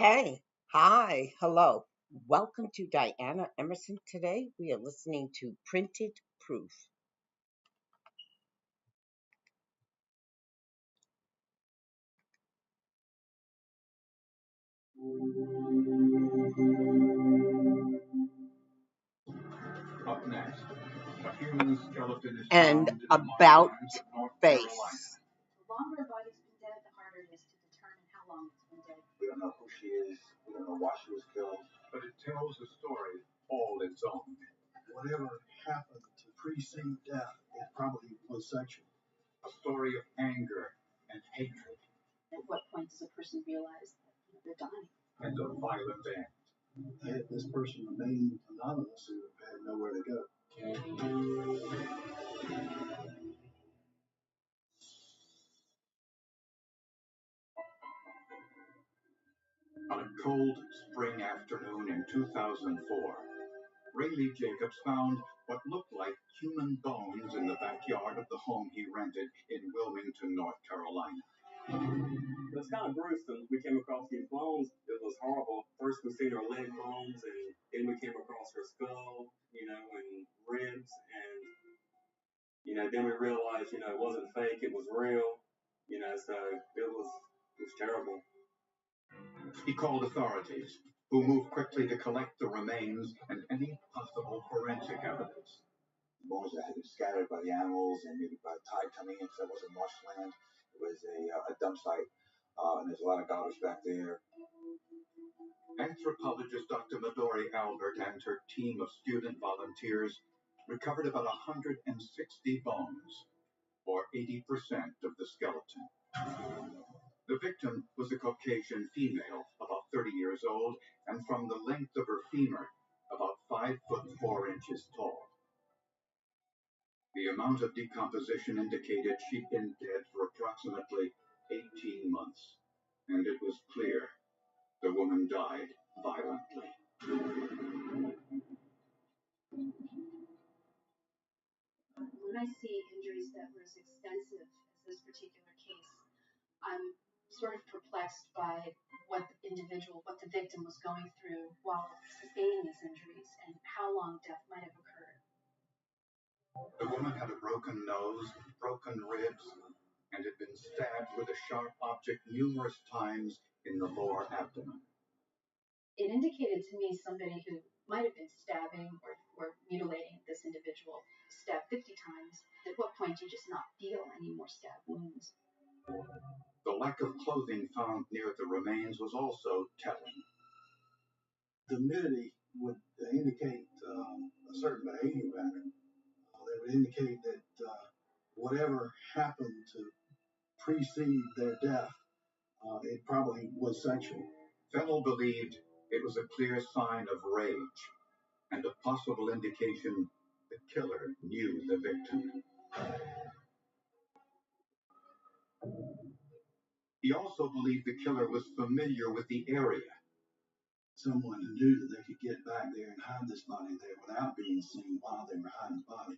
Hey, hi, hello. Welcome to Diana Emerson. Today we are listening to Printed Proof. Up next, a human skeleton is And found in the about mines of North face. Carolina. The longer a body's been dead, the harder it is to determine how long it's been dead. We don't know who she is. We don't know why she was killed. But it tells a story all its own. Whatever happened to precede death, it probably was sexual. A story of anger and hatred At what point does a person realize that they're dying? and a violent end. Had this person remained anonymous, who had nowhere to go. On a cold spring afternoon in 2004, Rayleigh Jacobs found what looked like human bones in the backyard of the home he rented in Wilmington, North Carolina. It was kind of gruesome. We came across these bones. It was horrible. First, we seen her leg bones, and then we came across her skull, and ribs, and then we realized, it wasn't fake. It was real. So it was terrible. He called authorities, who moved quickly to collect the remains and any possible forensic evidence. The bones that had been scattered by the animals and maybe by the tide coming in, because it wasn't marshland. It was a dump site, and there's a lot of garbage back there. Anthropologist Dr. Midori Albert and her team of student volunteers recovered about 160 bones, or 80% of the skeleton. The victim was a Caucasian female, about 30 years old, and from the length of her femur, about 5 foot 4 inches tall. The amount of decomposition indicated she'd been dead for approximately 18 months, and it was clear the woman died violently. When I see injuries that were as extensive as this particular case, I'm sort of perplexed by what the victim was going through while sustaining these injuries and how long death might have occurred. The woman had a broken nose, broken ribs, and had been stabbed with a sharp object numerous times in the lower abdomen. It indicated to me somebody who might have been stabbing or mutilating this individual, stabbed 50 times. At what point do you just not feel any more stab wounds? The lack of clothing found near the remains was also telling. The nudity would indicate a certain behavior pattern. They would indicate that whatever happened to precede their death, it probably was sexual. Fennell believed it was a clear sign of rage and a possible indication the killer knew the victim. He also believed the killer was familiar with the area. Someone who knew that they could get back there and hide this body there without being seen while they were hiding the body.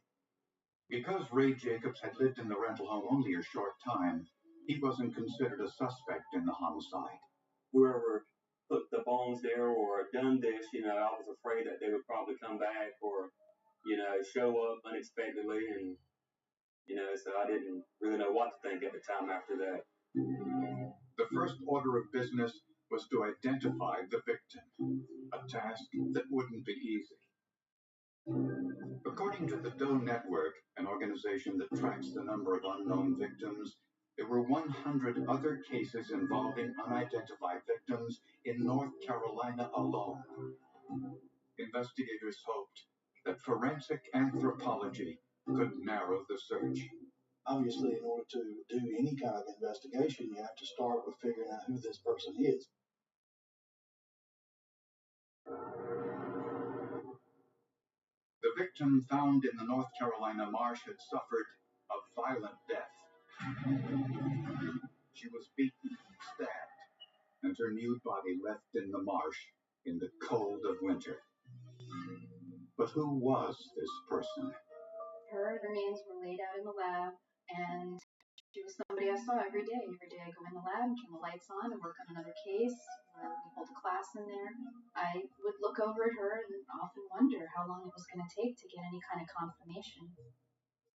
Because Ray Jacobs had lived in the rental home only a short time, he wasn't considered a suspect in the homicide. Whoever put the bones there or done this, I was afraid that they would probably come back or, show up unexpectedly. And, so I didn't really know what to think at the time after that. The first order of business was to identify the victim, a task that wouldn't be easy. According to the Doe Network, an organization that tracks the number of unknown victims, there were 100 other cases involving unidentified victims in North Carolina alone. Investigators hoped that forensic anthropology could narrow the search. Obviously, in order to do any kind of investigation, you have to start with figuring out who this person is. The victim found in the North Carolina marsh had suffered a violent death. She was beaten, stabbed, and her nude body left in the marsh in the cold of winter. But who was this person? Her remains were laid out in the lab, and She was somebody I saw every day. Every day I go in the lab and turn the lights on and work on another case, or we hold a class in there. I would look over at her and often wonder how long it was going to take to get any kind of confirmation.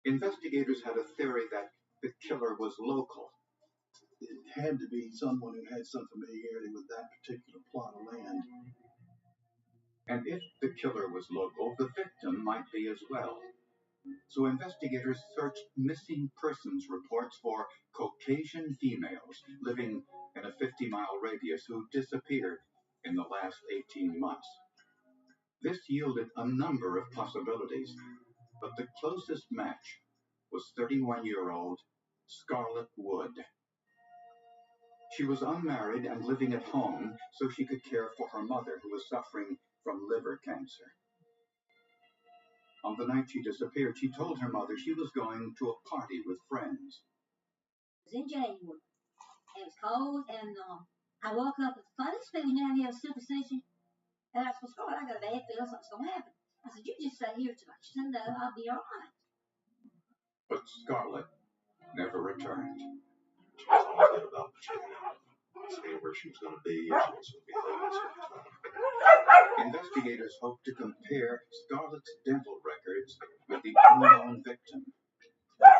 Investigators had a theory that the killer was local. It had to be someone who had some familiarity with that particular plot of land. And if the killer was local, the victim might be as well. So investigators searched missing persons reports for Caucasian females living in a 50-mile radius who disappeared in the last 18 months. This yielded a number of possibilities, but the closest match was 31-year-old Scarlett Wood. She was unmarried and living at home so she could care for her mother who was suffering from liver cancer. On the night she disappeared, she told her mother she was going to a party with friends. It was in January. It was cold, and I woke up with the funniest feeling. You have a superstition? And I said, Scarlett, I got a bad feeling something's going to happen. I said, you just stay here tonight. She said, no, I'll be all right. But Scarlett never returned. She was always good about checking out, seeing where she was going to be, if she was going to be home. Investigators hoped to compare Scarlett's dental records with the unknown victim.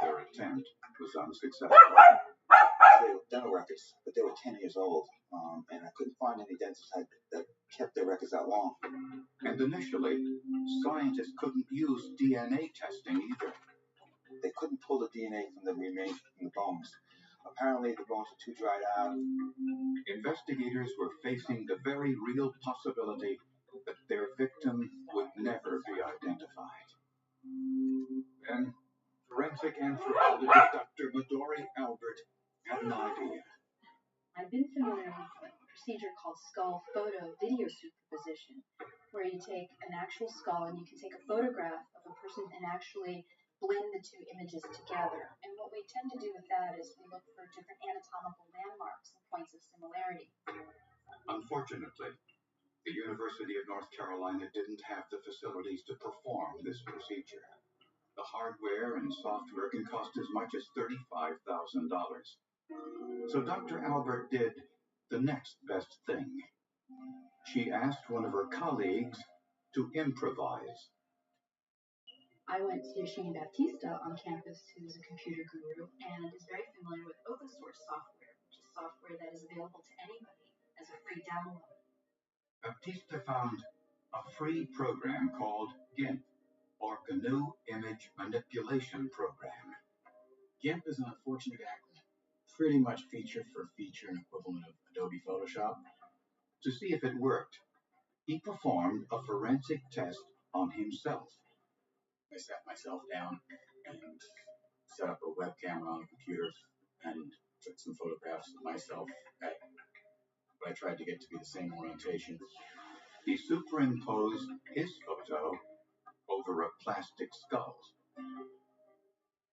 Their attempt was unsuccessful. They were dental records, but they were 10 years old, and I couldn't find any dentists that kept their records that long. And initially, scientists couldn't use DNA testing either. They couldn't pull the DNA from the remains from the bones. Apparently, the bones were too dried out. Investigators were facing the very real possibility that their victim would never be identified. Then, forensic anthropologist Dr. Midori Albert had an idea. I've been familiar with a procedure called skull photo video superposition, where you take an actual skull and you can take a photograph of a person and actually blend the two images together. And what we tend to do with that is we look for different anatomical landmarks and points of similarity. Unfortunately, the University of North Carolina didn't have the facilities to perform this procedure. The hardware and software can cost as much as $35,000. So Dr. Albert did the next best thing. She asked one of her colleagues to improvise. I went to Shane Baptista on campus, who's a computer guru and is very familiar with open source software, which is software that is available to anybody as a free download. Baptista found a free program called GIMP, or GNU Image Manipulation Program. GIMP is an unfortunate acronym, pretty much feature for feature and equivalent of Adobe Photoshop. To see if it worked, he performed a forensic test on himself. I sat myself down and set up a webcam on a computer and took some photographs of myself at what I tried to get to be the same orientation. He superimposed his photo over a plastic skull.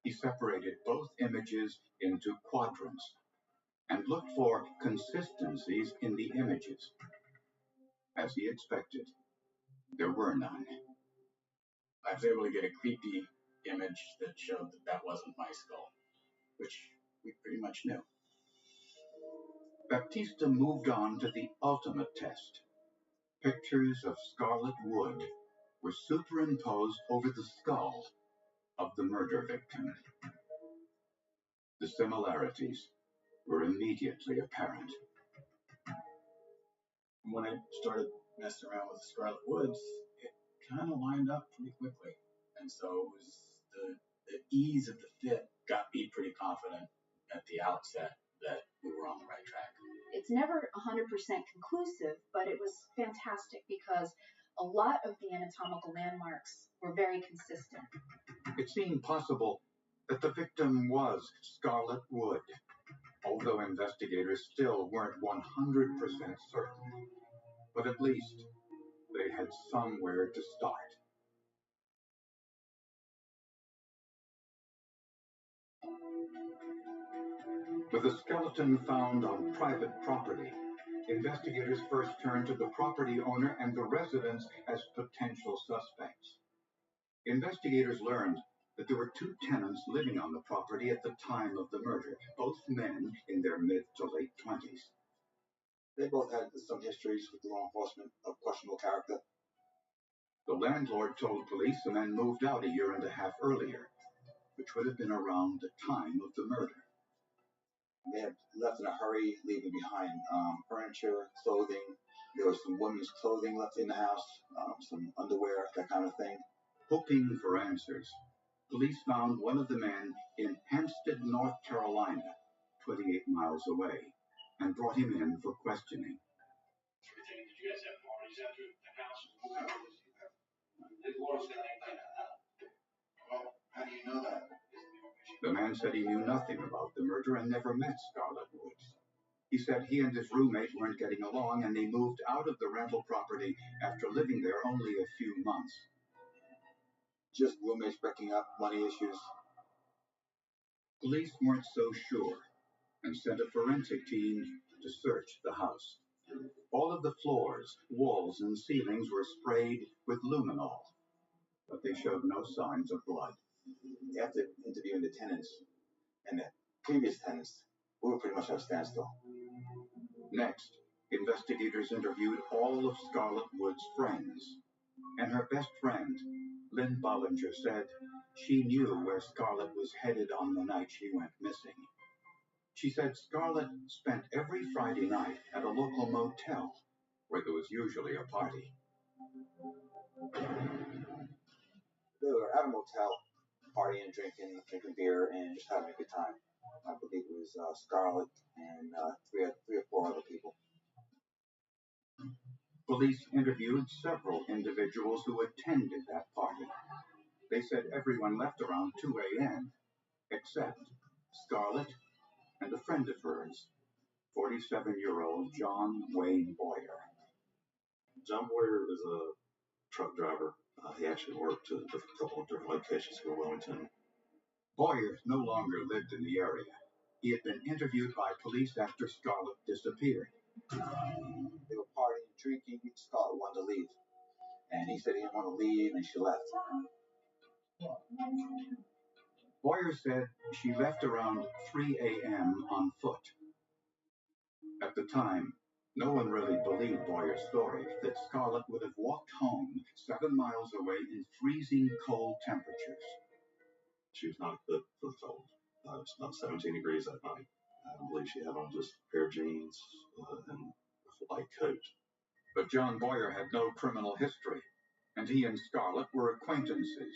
He separated both images into quadrants and looked for consistencies in the images. As he expected, there were none. I was able to get a creepy image that showed that that wasn't my skull, which we pretty much knew. Baptista moved on to the ultimate test. Pictures of Scarlett Wood were superimposed over the skull of the murder victim. The similarities were immediately apparent. When I started messing around with Scarlett Woods, it kind of lined up pretty quickly. And so it was the ease of the fit got me pretty confident at the outset that we were on the right track. It's never 100% conclusive, but it was fantastic because a lot of the anatomical landmarks were very consistent. It seemed possible that the victim was Scarlett Wood, although investigators still weren't 100% certain. But at least they had somewhere to start. With a skeleton found on private property, investigators first turned to the property owner and the residents as potential suspects. Investigators learned that there were two tenants living on the property at the time of the murder, both men in their mid to late 20s. They both had some histories with law enforcement of questionable character. The landlord told police the men moved out a year and a half earlier, which would have been around the time of the murder. They had left in a hurry, leaving behind furniture, clothing. There was some women's clothing left in the house, some underwear, that kind of thing. Hoping for answers, police found one of the men in Hampstead, North Carolina, 28 miles away, and brought him in for questioning. Did you guys have parties after the house? Did Laura's got anything? Well, how do you know that? The man said he knew nothing about the murder and never met Scarlett Woods. He said he and his roommate weren't getting along and they moved out of the rental property after living there only a few months. Just roommates breaking up, money issues. Police weren't so sure and sent a forensic team to search the house. All of the floors, walls, and ceilings were sprayed with luminol, but they showed no signs of blood. After interviewing the tenants and the previous tenants, we were pretty much at a standstill. Next, investigators interviewed all of Scarlett Wood's friends, and her best friend, Lynn Bollinger, said she knew where Scarlett was headed on the night she went missing. She said Scarlett spent every Friday night at a local motel where there was usually a party. They were at a motel, partying, drinking beer, and just having a good time. I believe it was Scarlett and three or four other people. Police interviewed several individuals who attended that party. They said everyone left around 2 a.m., except Scarlett and a friend of hers, 47-year-old John Wayne Boyer. John Boyer is a truck driver. He actually worked at a couple of different locations for Wilmington. Boyer no longer lived in the area. He had been interviewed by police after Scarlett disappeared. They were partying, drinking. Scarlett wanted to leave. And he said he didn't want to leave, and she left. Boyer said she left around 3 a.m. on foot. At the time, no one really believed Boyer's story that Scarlett would have walked home 7 miles away in freezing cold temperatures. She was not equipped for the cold. It was about 17 degrees that night. I believe she had on just a pair of jeans and a light coat. But John Boyer had no criminal history, and he and Scarlett were acquaintances.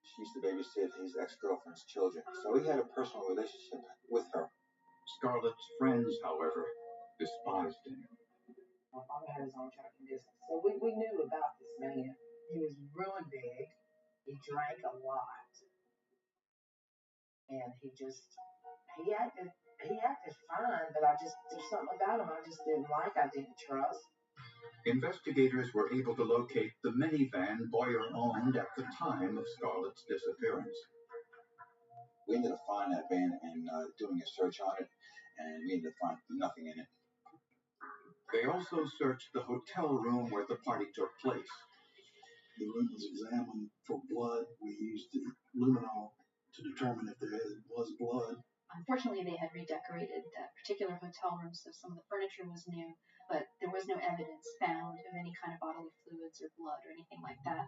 She used to babysit his ex-girlfriend's children, so he had a personal relationship with her. Scarlett's friends, however, despised him. My father had his own trucking business, so we knew about this man. He was really big. He drank a lot. And he acted fine, but there's something about him I just didn't like, I didn't trust. Investigators were able to locate the minivan Boyer owned at the time of Scarlett's disappearance. We ended up finding that van and doing a search on it, and we ended up finding nothing in it. They also searched the hotel room where the party took place. The room was examined for blood. We used the luminol to determine if there was blood. Unfortunately, they had redecorated that particular hotel room, so some of the furniture was new, but there was no evidence found of any kind of bodily fluids or blood or anything like that.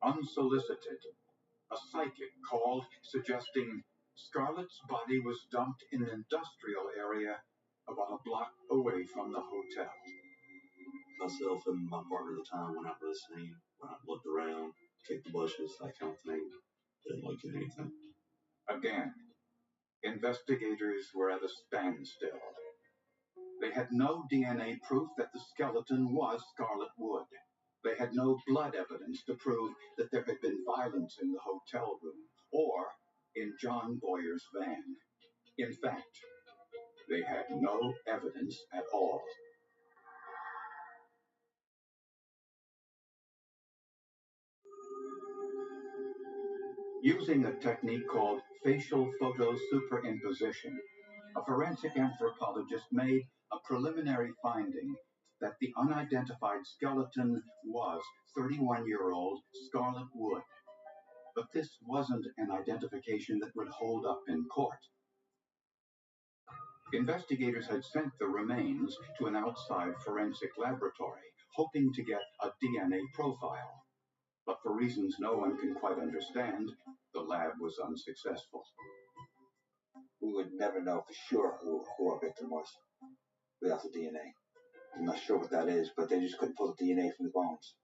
Unsolicited, a psychic called suggesting Scarlett's body was dumped in an industrial area about a block away from the hotel. Myself and my partner at the time went out to the scene, went out and looked around, kicked the bushes, that kind of thing. Didn't look at anything. Again, investigators were at a standstill. They had no DNA proof that the skeleton was Scarlett Wood. They had no blood evidence to prove that there had been violence in the hotel room or in John Boyer's van. In fact, they had no evidence at all. Using a technique called facial photo superimposition, a forensic anthropologist made a preliminary finding that the unidentified skeleton was 31-year-old Scarlett Wood. But this wasn't an identification that would hold up in court. Investigators had sent the remains to an outside forensic laboratory, hoping to get a DNA profile. But for reasons no one can quite understand, the lab was unsuccessful. We would never know for sure who our victim was without the DNA. I'm not sure what that is, but they just couldn't pull the DNA from the bones.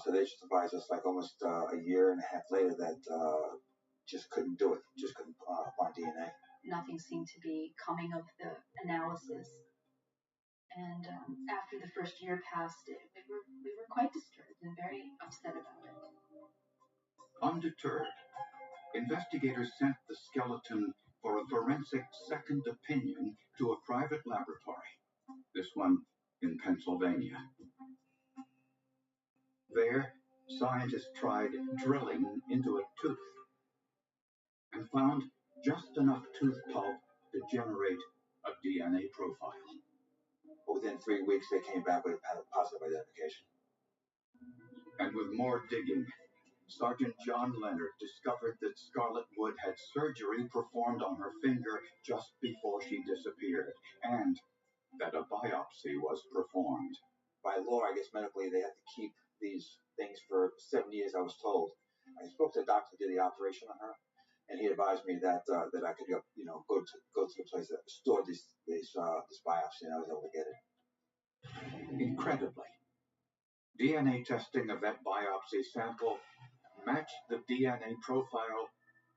So they just advised us like almost a year and a half later that just couldn't do it, just couldn't find DNA. Nothing seemed to be coming of the analysis. And after the first year passed, we were quite disturbed and very upset about it. Undeterred, investigators sent the skeleton for a forensic second opinion to a private laboratory, this one in Pennsylvania. There, scientists tried drilling into a tooth and found just enough tooth pulp to generate a DNA profile. Within 3 weeks, they came back with a positive identification. And with more digging, Sergeant John Leonard discovered that Scarlett Wood had surgery performed on her finger just before she disappeared, and that a biopsy was performed. By law, I guess medically, they have to keep these things for 7 years, I was told. I spoke to the doctor who did the operation on her, and he advised me that that I could go to the place that stored this biopsy, and I was able to get it. Incredibly, DNA testing of that biopsy sample matched the DNA profile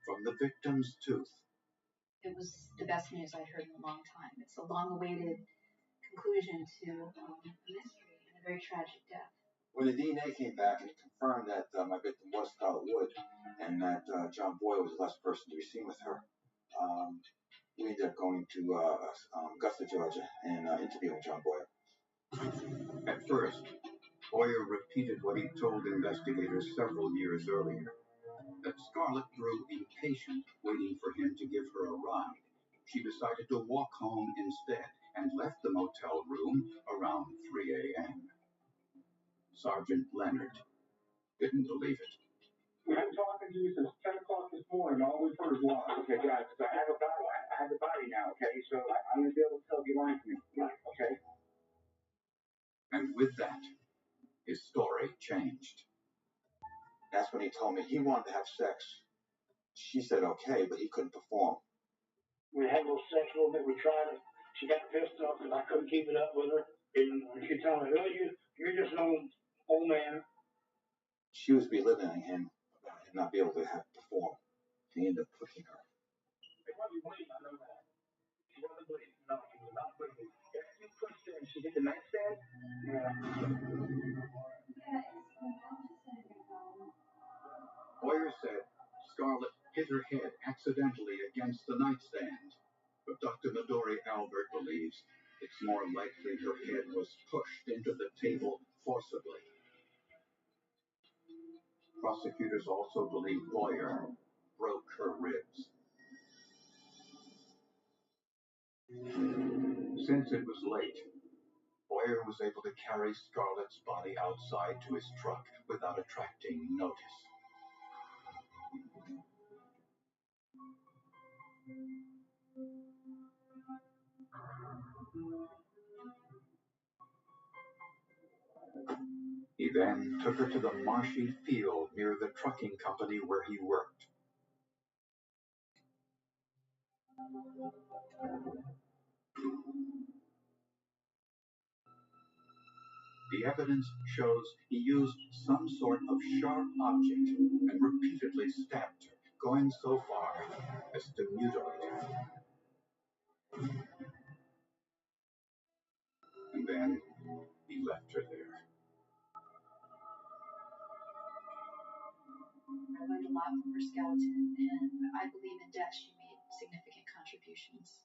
from the victim's tooth. It was the best news I'd heard in a long time. It's a long-awaited conclusion to a mystery and a very tragic death. When the DNA came back and it confirmed that my victim was Scarlett Wood and that John Boyer was the last person to be seen with her, we ended up going to Augusta, Georgia, and interviewing John Boyer. At first, Boyer repeated what he told investigators several years earlier, that Scarlett grew impatient waiting for him to give her a ride. She decided to walk home instead and left the motel room around 3 a.m. Sergeant Leonard didn't believe it. We've been talking to you since 10 o'clock this morning. All we've heard is lies. Okay, guys, I have a body. I have a body now, okay? So I'm going to be able to tell if you lying to me. Right, okay? And with that, his story changed. That's when he told me he wanted to have sex. She said okay, but he couldn't perform. We had a little sex a little bit. We tried it. She got pissed off because I couldn't keep it up with her. And she told me, oh, you're just an old man. She was belittling him about him not be able to perform. He ended up pushing her. It wasn't bleeding, I know that. She wasn't bleeding. No, she was not bleeding. After you pushed her and she hit the nightstand? Yeah. Boyer said Scarlett hit her head accidentally against the nightstand, but Dr. Midori Albert believes it's more likely her head was pushed into the table forcibly. Prosecutors also believe Boyer broke her ribs. Since it was late, Boyer was able to carry Scarlett's body outside to his truck without attracting notice. He then took her to the marshy field near the trucking company where he worked. The evidence shows he used some sort of sharp object and repeatedly stabbed her, going so far as to mutilate her. And then he left her there. I learned a lot from her skeleton, and I believe in death she made significant contributions.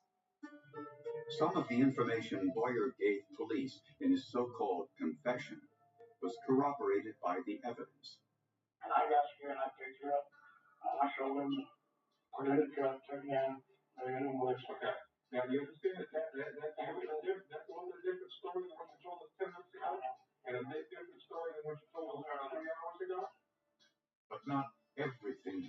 Some of the information Boyer gave police in his so-called confession was corroborated by the evidence. And I got scared and I picked her up. I showed him, put her in the truck, took her down, put her in the woods. Okay. Now, you understand that's a little different story than what you told us 10 minutes ago, and a big different story than what you told us how many hours ago? But not everything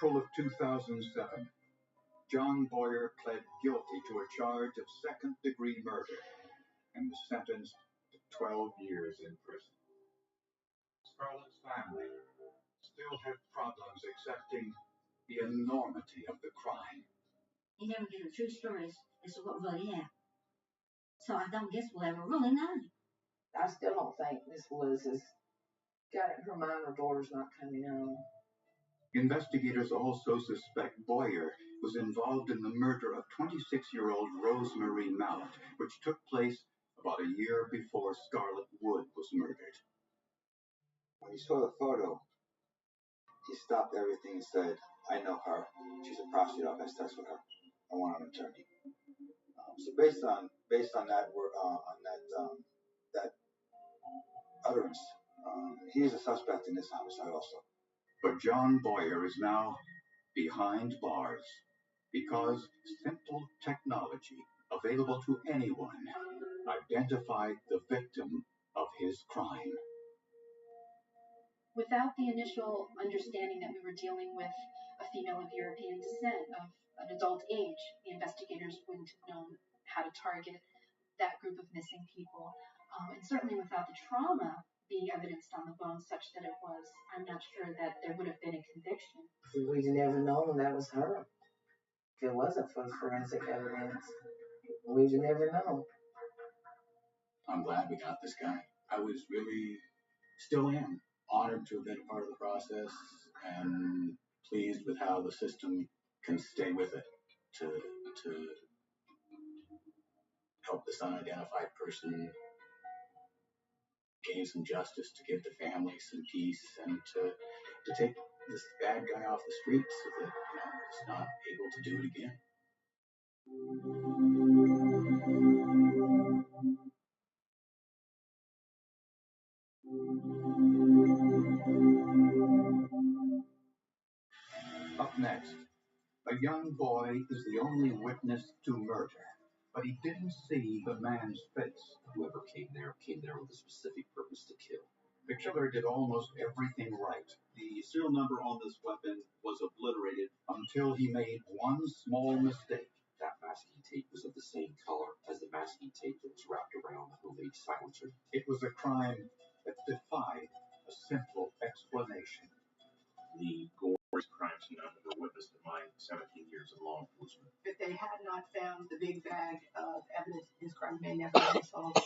April of 2007, John Boyer pled guilty to a charge of second-degree murder and was sentenced to 12 years in prison. Scarlett's family still had problems accepting the enormity of the crime. He never gave the true stories as to what really happened. So I don't guess we'll ever really know. I still don't think Miss Woods has got it. Her minor daughter's not coming home. Investigators also suspect Boyer was involved in the murder of 26-year-old Rosemarie Mallett, which took place about a year before Scarlett Wood was murdered. When he saw the photo, he stopped everything and said, "I know her. She's a prostitute. I've had sex with her. I want an attorney." So based on that that utterance, he is a suspect in this homicide also. But John Boyer is now behind bars because simple technology available to anyone identified the victim of his crime. Without the initial understanding that we were dealing with a female of European descent of an adult age, the investigators wouldn't have known how to target that group of missing people. And certainly without the trauma being evidenced on the bones such that it was, I'm not sure that there would have been a conviction. We'd never known that was her. If it wasn't for forensic evidence, we'd never known. I'm glad we got this guy. I was really, still am, honored to have been a part of the process and pleased with how the system can stay with it to help this unidentified person gain some justice, to give the family some peace, and to take this bad guy off the streets so that he's not able to do it again. Up next, a young boy is the only witness to murder, but he didn't see the man's face. Whoever came there with a specific purpose to kill. The killer did almost everything right. The serial number on this weapon was obliterated until he made one small mistake. That masking tape was of the same color as the masking tape that was wrapped around the homemade silencer. It was a crime that defied a simple explanation. The goriest crime scene I've ever witnessed in my 17 years in law enforcement. If they had not found the big bag of evidence, his crime may never have been solved.